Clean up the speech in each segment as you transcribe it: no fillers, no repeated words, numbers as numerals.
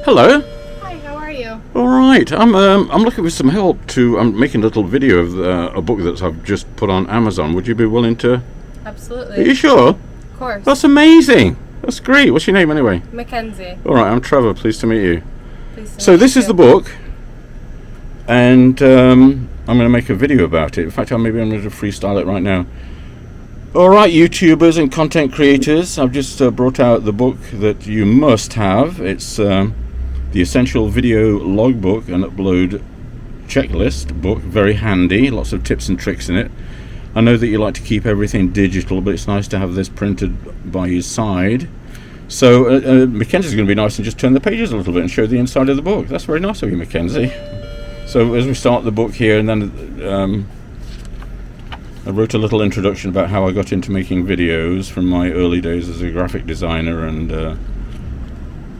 Hello. Hi, how are you? All right. I'm looking for some help to. I'm making a little video of a book that I've just put on Amazon. Would you be willing to? Absolutely. Are you sure? Of course. That's amazing. That's great. What's your name anyway? Mackenzie. All right. I'm Trevor. Pleased to meet you. Pleased to So meet this you. is the book, and I'm going to make a video about it. In fact, maybe I'm going to freestyle it right now. All right, YouTubers and content creators, I've just brought out the book that you must have. It's the Essential Video Logbook and Upload Checklist book. Very handy, lots of tips and tricks in it. I know that you like to keep everything digital, but it's nice to have this printed by your side. So Mackenzie's going to be nice and just turn the pages a little bit and show the inside of the book. That's very nice of you, Mackenzie. So as we start the book here, and then I wrote a little introduction about how I got into making videos from my early days as a graphic designer and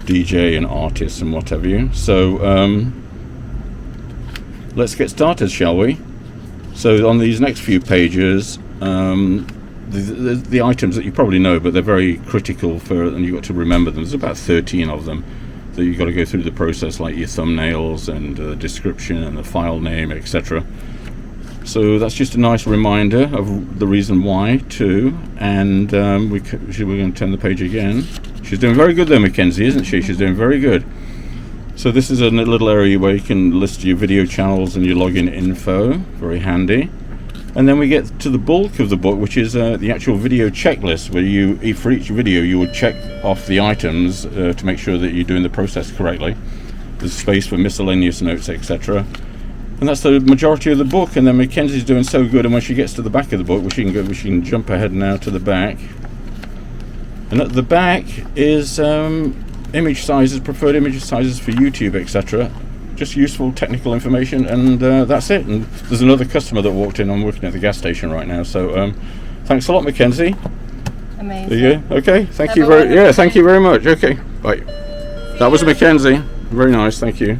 DJ and artist and what have you. So let's get started, shall we? So on these next few pages, the items that you probably know, but they're very critical and you've got to remember them. There's about 13 of them that you've got to go through the process, like your thumbnails and the description and the file name, etc. So that's just a nice reminder of the reason why too, and we're going to turn the page again. She's doing very good there, Mackenzie, isn't she? She's doing very good. So this is a little area where you can list your video channels and your login info, very handy. And then we get to the bulk of the book, which is the actual video checklist, where for each video you would check off the items to make sure that you're doing the process correctly. There's space for miscellaneous notes, etc. And that's the majority of the book. And then Mackenzie's doing so good, and when she gets to the back of the book, we can jump ahead now to the back. And at the back is image sizes, preferred image sizes for YouTube, etc. Just useful technical information, and that's it. And there's another customer that walked in. I'm working at the gas station right now, so thanks a lot, Mackenzie. Amazing. There you go. Okay, thank Have you a very wonderful thank day. you very much. Okay, bye. That was Mackenzie. Very nice, thank you.